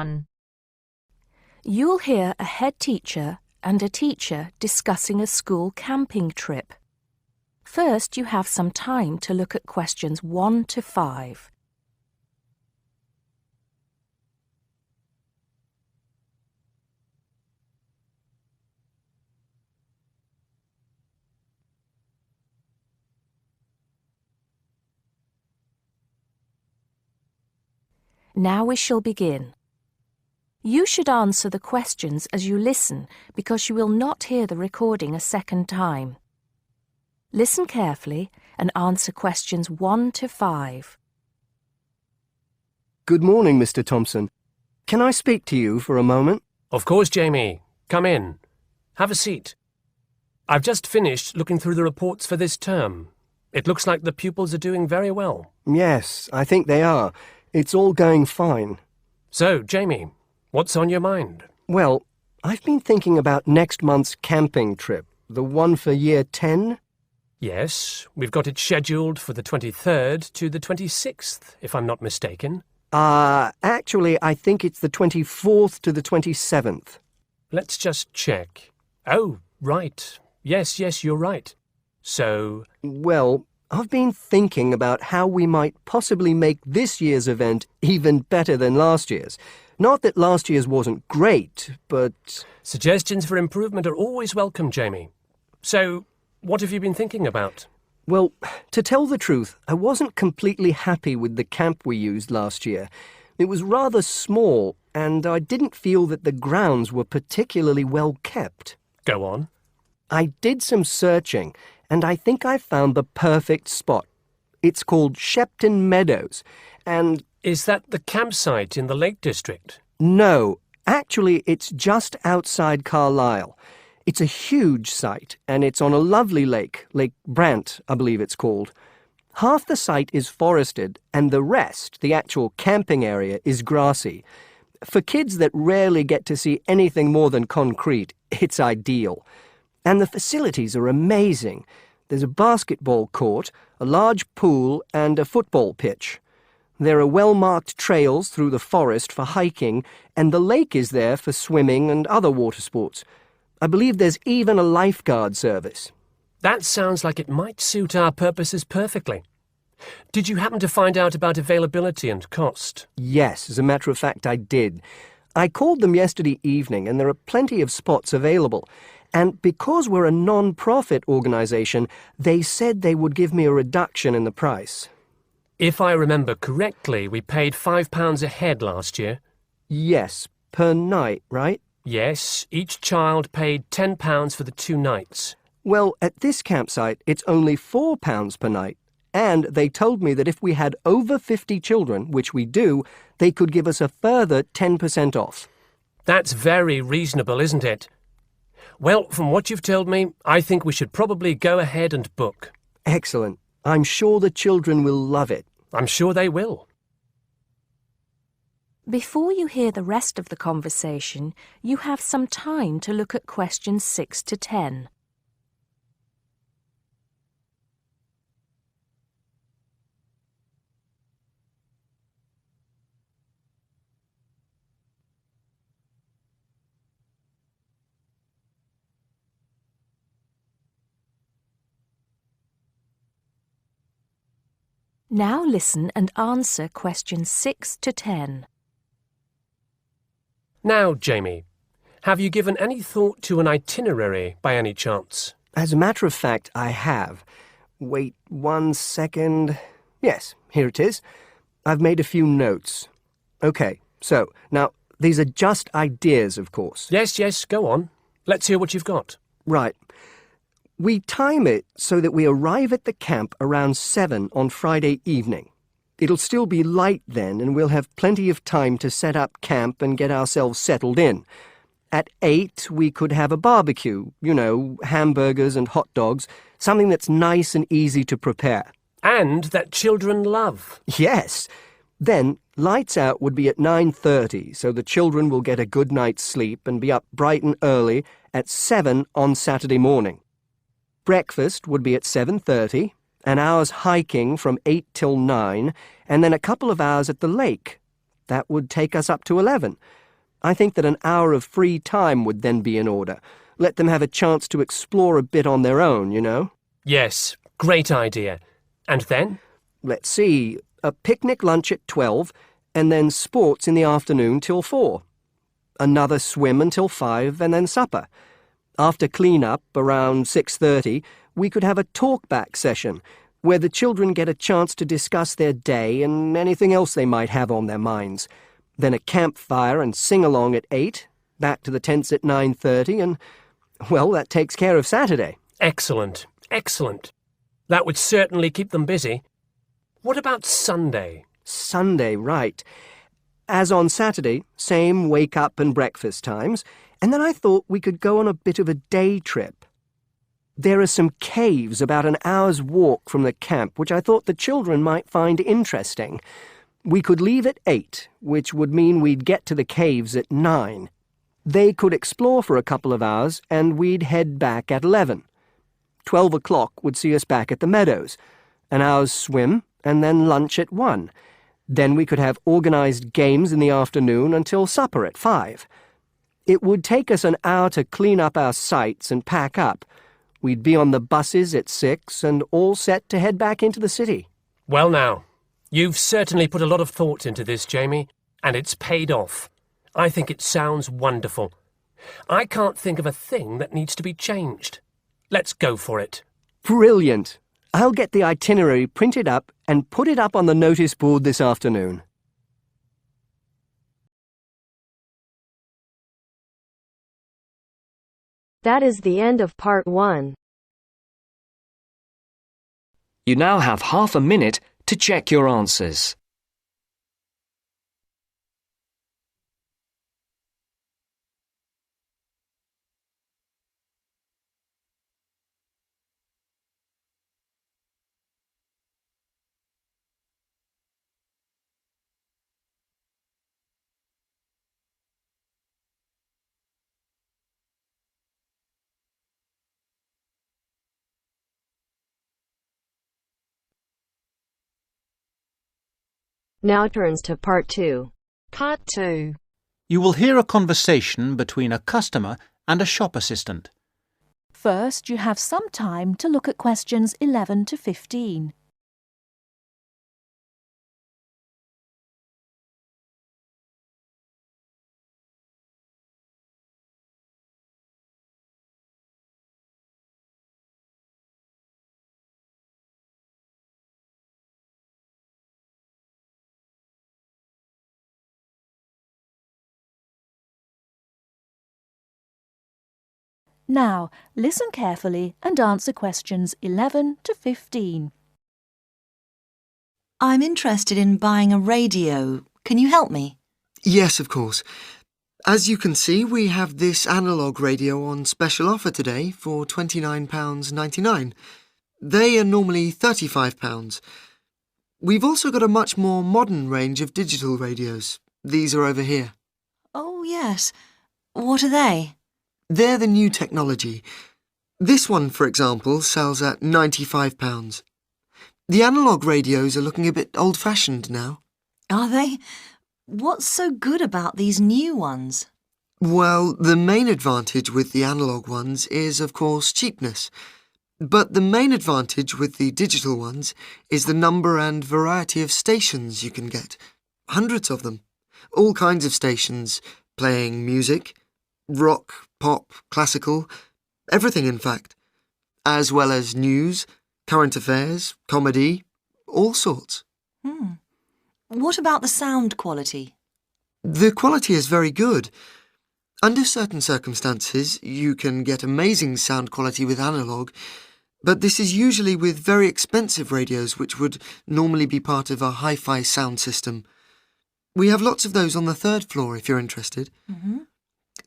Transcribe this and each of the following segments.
1. You'll hear a head teacher and a teacher discussing a school camping trip. First, you have some time to look at questions 1 to 5. Now we shall begin. You should answer the questions as you listen because you will not hear the recording a second time. Listen carefully and answer questions 1 to 5. Good morning, Mr. Thompson. Can I speak to you for a moment? Of course, Jamie. Come in. Have a seat. I've just finished looking through the reports for this term. It looks like the pupils are doing very well. Yes, I think they are. It's all going fine. So, Jamie, what's on your mind? Well, I've been thinking about next month's camping trip, the one for Year 10. Yes, we've got it scheduled for the 23rd to the 26th, if I'm not mistaken. Actually, I think it's the 24th to the 27th. Let's just check. Oh, right. Yes, you're right. So... Well, I've been thinking about how we might possibly make this year's event even better than last year's. Not that last year's wasn't great, but... Suggestions for improvement are always welcome, Jamie. So, what have you been thinking about? Well, to tell the truth, I wasn't completely happy with the camp we used last year. It was rather small, and I didn't feel that the grounds were particularly well kept. Go on. I did some searching, and I think I found the perfect spot. It's called Shepton Meadows, and... Is that the campsite in the Lake District? No, actually it's just outside Carlisle. It's a huge site, and it's on a lovely lake, Lake Brant, I believe it's called. Half the site is forested, and the rest, the actual camping area, is grassy. For kids that rarely get to see anything more than concrete, it's ideal. And the facilities are amazing. There's a basketball court, a large pool, and a football pitch. There are well-marked trails through the forest for hiking, and the lake is there for swimming and other water sports. I believe there's even a lifeguard service. That sounds like it might suit our purposes perfectly. Did you happen to find out about availability and cost? Yes, as a matter of fact, I did. I called them yesterday evening, and there are plenty of spots available. And because we're a non-profit organisation, they said they would give me a reduction in the price. If I remember correctly, we paid £5 a head last year. Yes, per night, right? Yes, each child paid £10 for the 2 nights. Well, at this campsite, it's only £4 per night. And they told me that if we had over 50 children, which we do, they could give us a further 10% off. That's very reasonable, isn't it? Well, from what you've told me, I think we should probably go ahead and book. Excellent. I'm sure the children will love it. I'm sure they will. Before you hear the rest of the conversation, you have some time to look at questions 6 to 10. Now listen and answer questions 6 to 10. Now, Jamie, have you given any thought to an itinerary by any chance? As a matter of fact, I have. Wait 1 second. Yes, here it is. I've made a few notes. Okay, so, now, these are just ideas, of course. Yes, go on. Let's hear what you've got. Right. We time it so that we arrive at the camp around 7 on Friday evening. It'll still be light then, and we'll have plenty of time to set up camp and get ourselves settled in. At 8, we could have a barbecue, hamburgers and hot dogs, something that's nice and easy to prepare. And that children love. Yes. Then, lights out would be at 9:30, so the children will get a good night's sleep and be up bright and early at 7 on Saturday morning. Breakfast would be at 7:30, an hour's hiking from 8 till 9, and then a couple of hours at the lake. That would take us up to 11. I think that an hour of free time would then be in order. Let them have a chance to explore a bit on their own, you know? Yes, great idea. And then? Let's see, a picnic lunch at 12, and then sports in the afternoon till 4. Another swim until 5, and then supper. After clean-up, around 6:30, we could have a talk-back session, where the children get a chance to discuss their day and anything else they might have on their minds. Then a campfire and sing-along at 8, back to the tents at 9:30, and, well, that takes care of Saturday. Excellent, excellent. That would certainly keep them busy. What about Sunday? Sunday, right. As on Saturday, same wake-up and breakfast times, and then I thought we could go on a bit of a day trip. There are some caves about an hour's walk from the camp, which I thought the children might find interesting. We could leave at 8, which would mean we'd get to the caves at 9. They could explore for a couple of hours, and we'd head back at 11. 12 o'clock would see us back at the meadows. An hour's swim, and then lunch at 1. Then we could have organised games in the afternoon until supper at 5. It would take us an hour to clean up our sites and pack up. We'd be on the buses at 6 and all set to head back into the city. Well now, you've certainly put a lot of thought into this, Jamie, and it's paid off. I think it sounds wonderful. I can't think of a thing that needs to be changed. Let's go for it. Brilliant. I'll get the itinerary printed up and put it up on the notice board this afternoon. That is the end of part 1. You now have half a minute to check your answers. Now turns to part 2. Part 2. You will hear a conversation between a customer and a shop assistant. First, you have some time to look at questions 11 to 15. Now, listen carefully and answer questions 11 to 15. I'm interested in buying a radio. Can you help me? Yes, of course. As you can see, we have this analogue radio on special offer today for £29.99. They are normally £35. We've also got a much more modern range of digital radios. These are over here. Oh, yes. What are they? They're the new technology. This one, for example, sells at £95. The analogue radios are looking a bit old-fashioned now. Are they? What's so good about these new ones? Well, the main advantage with the analogue ones is, of course, cheapness. But the main advantage with the digital ones is the number and variety of stations you can get. Hundreds of them. All kinds of stations, playing music, rock, pop, classical, everything in fact. As well as news, current affairs, comedy, all sorts. What about the sound quality? The quality is very good. Under certain circumstances, you can get amazing sound quality with analogue, but this is usually with very expensive radios which would normally be part of a hi-fi sound system. We have lots of those on the 3rd floor if you're interested.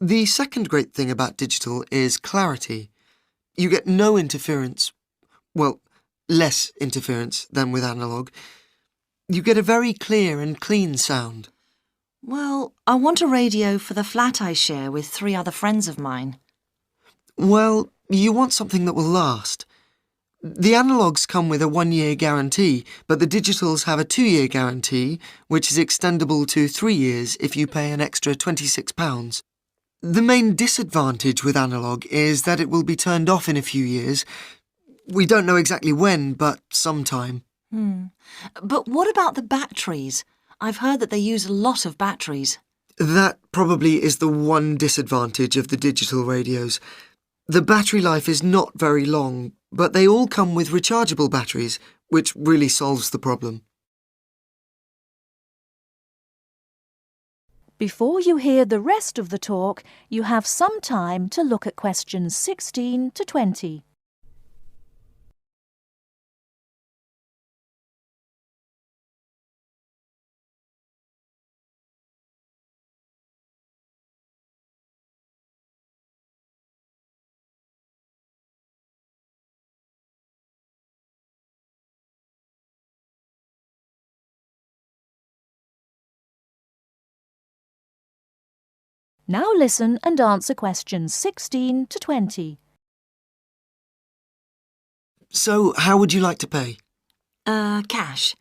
The second great thing about digital is clarity. You get no interference. Well, less interference than with analogue. You get a very clear and clean sound. Well, I want a radio for the flat I share with 3 other friends of mine. Well, you want something that will last. The analogues come with a 1-year guarantee, but the digitals have a 2-year guarantee, which is extendable to 3 years if you pay an extra £26. The main disadvantage with analogue is that it will be turned off in a few years. We don't know exactly when, but sometime. But what about the batteries? I've heard that they use a lot of batteries. That probably is the one disadvantage of the digital radios. The battery life is not very long, but they all come with rechargeable batteries, which really solves the problem. Before you hear the rest of the talk, you have some time to look at questions 16 to 20. Now listen and answer questions 16 to 20. So, how would you like to pay? Cash.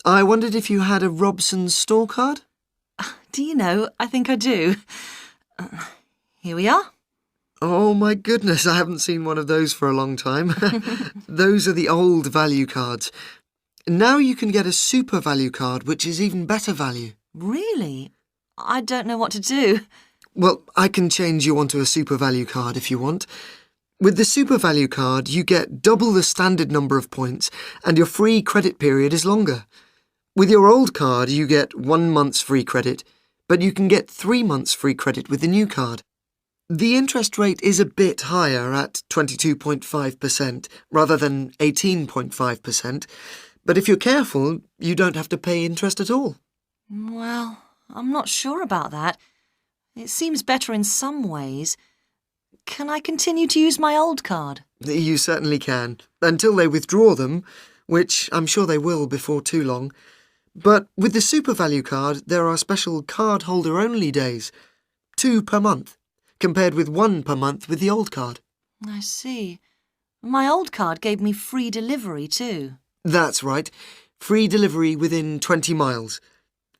I wondered if you had a Robson's store card? Do you know, I think I do. Here we are. Oh my goodness, I haven't seen one of those for a long time. Those are the old value cards. Now you can get a super value card, which is even better value. Really? I don't know what to do. Well, I can change you onto a super value card if you want. With the super value card, you get double the standard number of points and your free credit period is longer. With your old card, you get 1 month's free credit, but you can get 3 months free credit with the new card. The interest rate is a bit higher at 22.5% rather than 18.5%, but if you're careful, you don't have to pay interest at all. Well, I'm not sure about that. It seems better in some ways. Can I continue to use my old card? You certainly can, until they withdraw them, which I'm sure they will before too long. But with the super value card, there are special card-holder-only days, 2 per month, compared with 1 per month with the old card. I see. My old card gave me free delivery too. That's right, free delivery within 20 miles.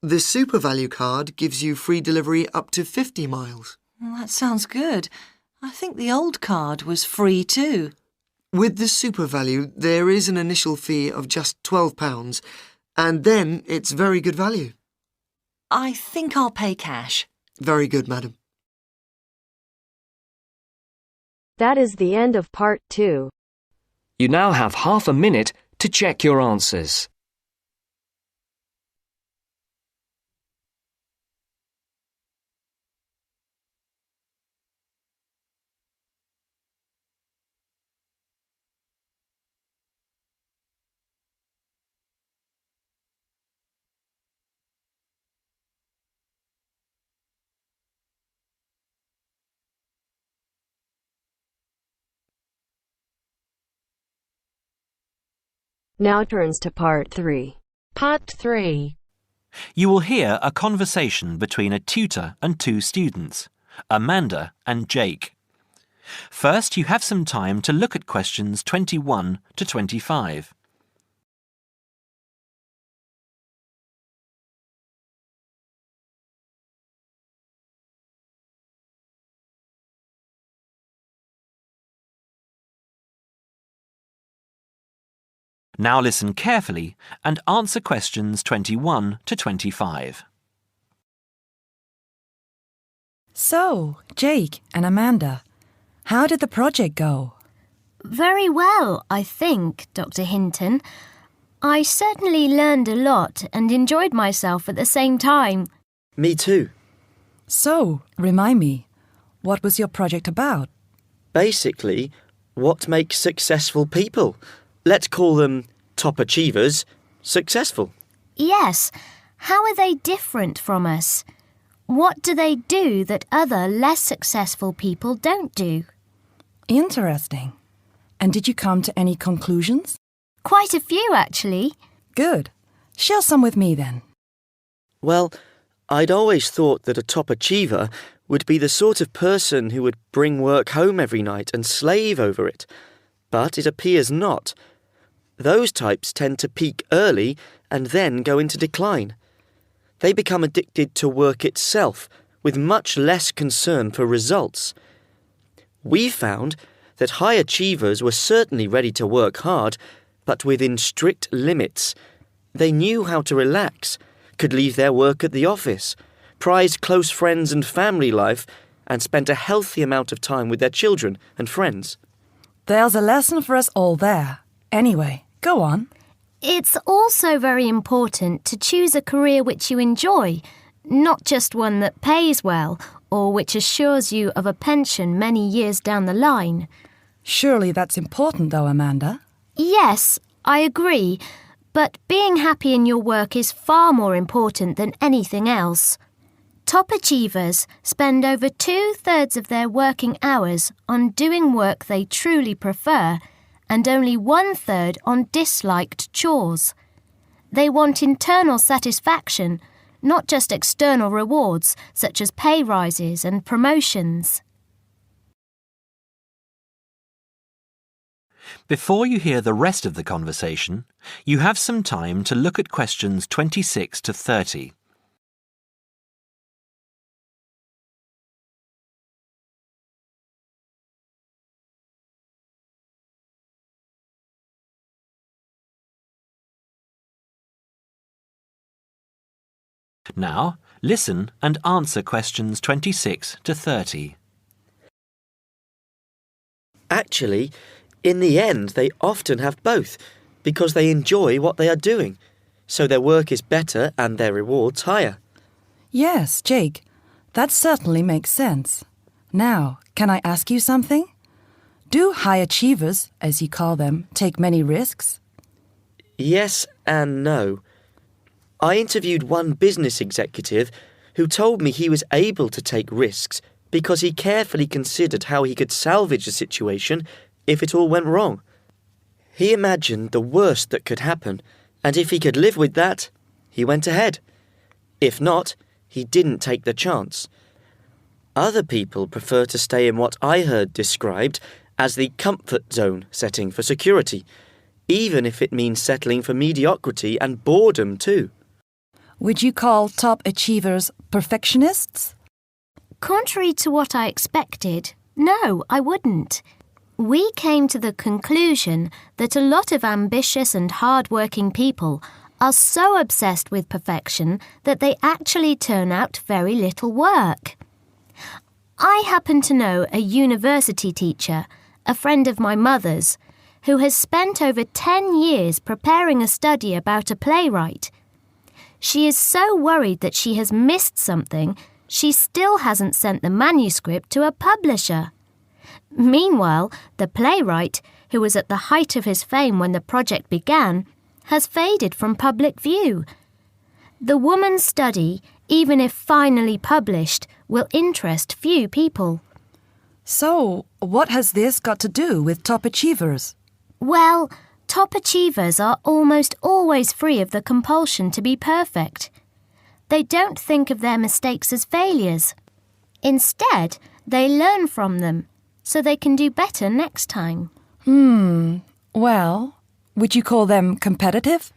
The super value card gives you free delivery up to 50 miles. Well, that sounds good. I think the old card was free too. With the super value, there is an initial fee of just £12, and then it's very good value. I think I'll pay cash. Very good, madam. That is the end of part 2. You now have half a minute to check your answers. Now turns to part 3. Part 3. You will hear a conversation between a tutor and 2 students, Amanda and Jake. First, you have some time to look at questions 21 to 25. Now listen carefully and answer questions 21 to 25. So, Jake and Amanda, how did the project go? Very well, I think, Dr. Hinton. I certainly learned a lot and enjoyed myself at the same time. Me too. So, remind me, what was your project about? Basically, what makes successful people? Let's call them top achievers successful. Yes. How are they different from us? What do they do that other less successful people don't do? Interesting. And did you come to any conclusions? Quite a few, actually. Good. Share some with me then. Well, I'd always thought that a top achiever would be the sort of person who would bring work home every night and slave over it. but it appears not. Those types tend to peak early and then go into decline. They become addicted to work itself, with much less concern for results. We found that high achievers were certainly ready to work hard, but within strict limits. They knew how to relax, could leave their work at the office, prized close friends and family life, and spent a healthy amount of time with their children and friends. There's a lesson for us all there. Anyway, go on. It's also very important to choose a career which you enjoy, not just one that pays well or which assures you of a pension many years down the line. Surely that's important though, Amanda. Yes, I agree, but being happy in your work is far more important than anything else. Top achievers spend over 2/3 of their working hours on doing work they truly prefer and only 1/3 on disliked chores. They want internal satisfaction, not just external rewards such as pay rises and promotions. Before you hear the rest of the conversation, you have some time to look at questions 26 to 30. Now, listen and answer questions 26 to 30. Actually, in the end, they often have both, because they enjoy what they are doing, so their work is better and their rewards higher. Yes, Jake, that certainly makes sense. Now, can I ask you something? Do high achievers, as you call them, take many risks? Yes and no. I interviewed one business executive who told me he was able to take risks because he carefully considered how he could salvage the situation if it all went wrong. He imagined the worst that could happen, and if he could live with that, he went ahead. If not, he didn't take the chance. Other people prefer to stay in what I heard described as the comfort zone setting for security, even if it means settling for mediocrity and boredom too. Would you call top achievers perfectionists? Contrary to what I expected, no, I wouldn't. We came to the conclusion that a lot of ambitious and hard-working people are so obsessed with perfection that they actually turn out very little work. I happen to know a university teacher, a friend of my mother's, who has spent over 10 years preparing a study about a playwright. She is so worried that she has missed something, she still hasn't sent the manuscript to a publisher. Meanwhile, the playwright, who was at the height of his fame when the project began, has faded from public view. The woman's study, even if finally published, will interest few people. So, what has this got to do with top achievers? Well, top achievers are almost always free of the compulsion to be perfect. They don't think of their mistakes as failures. Instead, they learn from them, so they can do better next time. Well, would you call them competitive?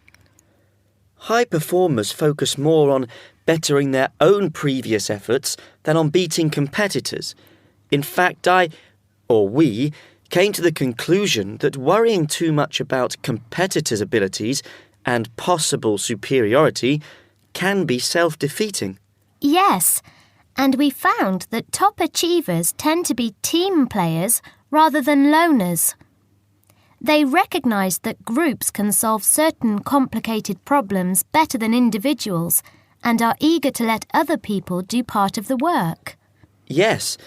High performers focus more on bettering their own previous efforts than on beating competitors. In fact, we came to the conclusion that worrying too much about competitors' abilities and possible superiority can be self-defeating. Yes, and we found that top achievers tend to be team players rather than loners. They recognise that groups can solve certain complicated problems better than individuals and are eager to let other people do part of the work. Yes,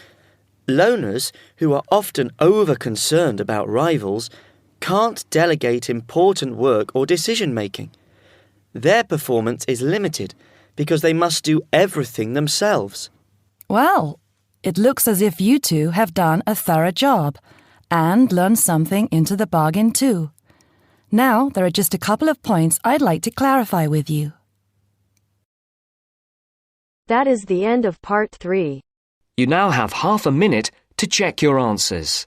loners, who are often over-concerned about rivals, can't delegate important work or decision-making. Their performance is limited because they must do everything themselves. Well, it looks as if you two have done a thorough job and learned something into the bargain too. Now, there are just a couple of points I'd like to clarify with you. That is the end of part 3. You now have half a minute to check your answers.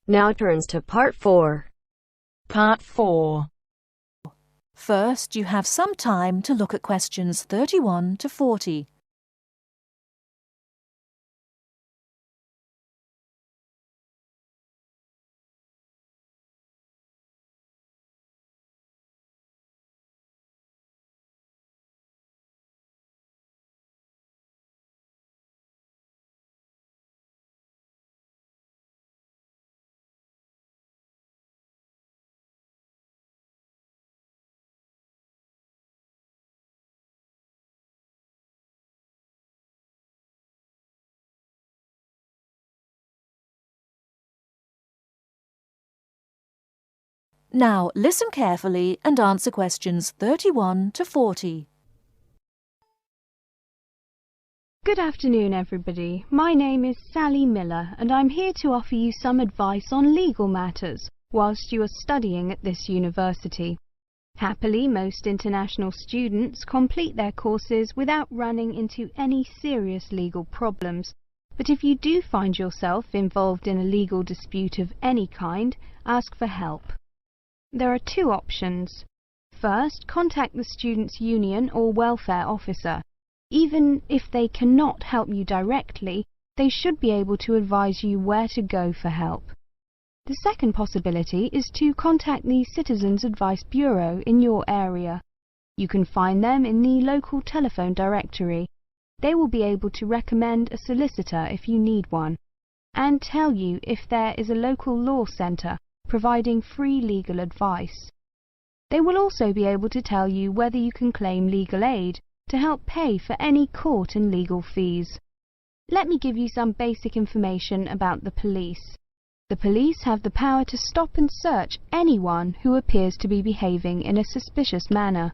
Now turns to Part 4. Part 4. First, you have some time to look at questions 31 to 40. Now listen carefully and answer questions 31 to 40. Good afternoon, everybody. My name is Sally Miller, and I'm here to offer you some advice on legal matters whilst you are studying at this university. Happily, most international students complete their courses without running into any serious legal problems. But if you do find yourself involved in a legal dispute of any kind, ask for help. There are two options. First, contact the students' union or welfare officer. Even if they cannot help you directly, they should be able to advise you where to go for help. The second possibility is to contact the Citizens Advice Bureau in your area. You can find them in the local telephone directory. They will be able to recommend a solicitor if you need one, and tell you if there is a local law centre providing free legal advice. They will also be able to tell you whether you can claim legal aid to help pay for any court and legal fees. Let me give you some basic information about the police. The police have the power to stop and search anyone who appears to be behaving in a suspicious manner.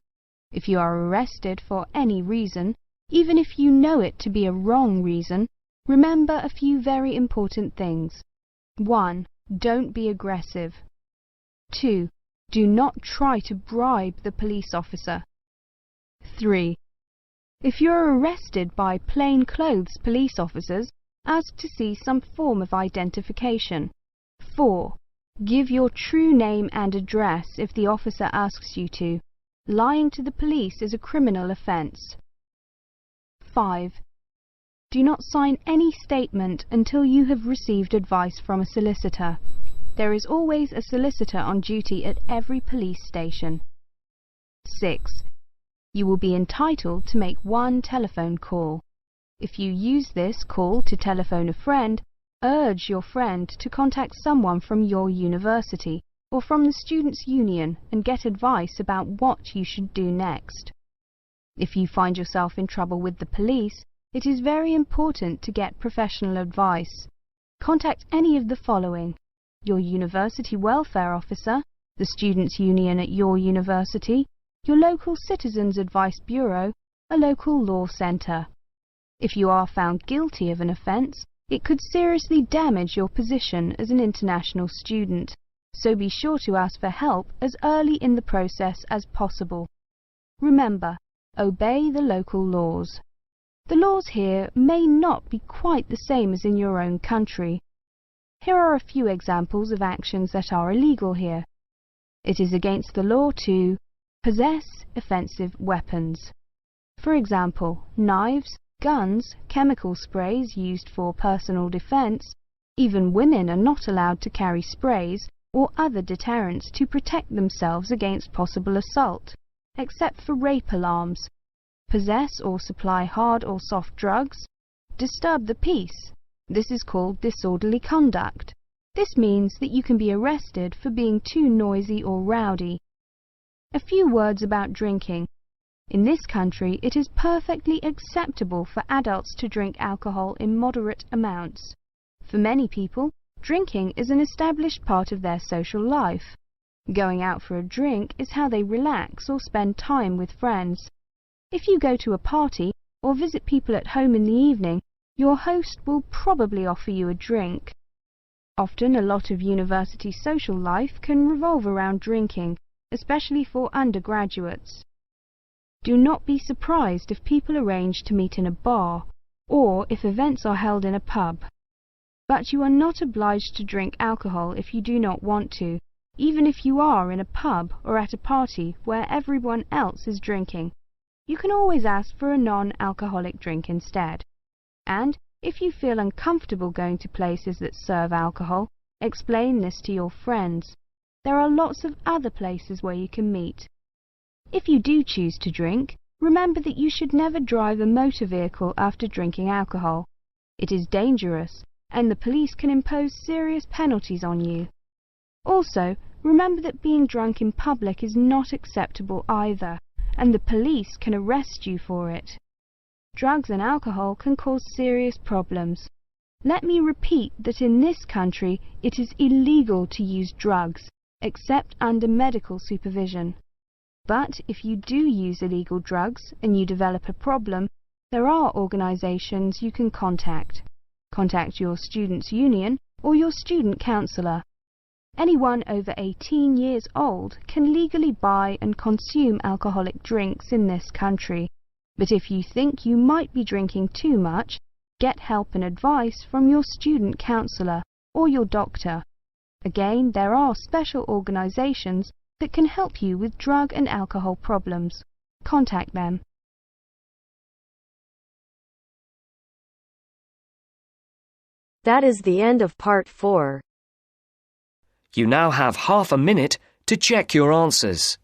If you are arrested for any reason, even if you know it to be a wrong reason, remember a few very important things. 1. Don't be aggressive. 2. Do not try to bribe the police officer. 3. If you are arrested by plainclothes police officers, ask to see some form of identification. 4. Give your true name and address if the officer asks you to. Lying to the police is a criminal offence. 5. Do not sign any statement until you have received advice from a solicitor. There is always a solicitor on duty at every police station. 6. You will be entitled to make one telephone call. If you use this call to telephone a friend, urge your friend to contact someone from your university or from the students' union and get advice about what you should do next. If you find yourself in trouble with the police, it is very important to get professional advice. Contact any of the following: your university welfare officer, the students' union at your university, your local Citizens Advice Bureau, a local law centre. If you are found guilty of an offence, it could seriously damage your position as an international student, so be sure to ask for help as early in the process as possible. Remember, obey the local laws. The laws here may not be quite the same as in your own country. Here are a few examples of actions that are illegal here. It is against the law to possess offensive weapons. For example, knives, guns, chemical sprays used for personal defense. Even women are not allowed to carry sprays or other deterrents to protect themselves against possible assault, except for rape alarms. Possess or supply hard or soft drugs. Disturb the peace. This is called disorderly conduct. This means that you can be arrested for being too noisy or rowdy. A few words about drinking. In this country, it is perfectly acceptable for adults to drink alcohol in moderate amounts. For many people, drinking is an established part of their social life. Going out for a drink is how they relax or spend time with friends. If you go to a party or visit people at home in the evening, your host will probably offer you a drink. Often, a lot of university social life can revolve around drinking, especially for undergraduates. Do not be surprised if people arrange to meet in a bar, or if events are held in a pub. But you are not obliged to drink alcohol if you do not want to, even if you are in a pub or at a party where everyone else is drinking. You can always ask for a non-alcoholic drink instead. And if you feel uncomfortable going to places that serve alcohol, explain this to your friends. There are lots of other places where you can meet. If you do choose to drink, remember that you should never drive a motor vehicle after drinking alcohol. It is dangerous, and the police can impose serious penalties on you. Also, remember that being drunk in public is not acceptable either, and the police can arrest you for it. Drugs and alcohol can cause serious problems. Let me repeat that in this country it is illegal to use drugs, except under medical supervision. But if you do use illegal drugs and you develop a problem, there are organisations you can contact. Contact your students' union or your student counsellor. Anyone over 18 years old can legally buy and consume alcoholic drinks in this country. But if you think you might be drinking too much, get help and advice from your student counsellor or your doctor. Again, there are special organisations that can help you with drug and alcohol problems. Contact them. That is the end of part 4. You now have half a minute to check your answers.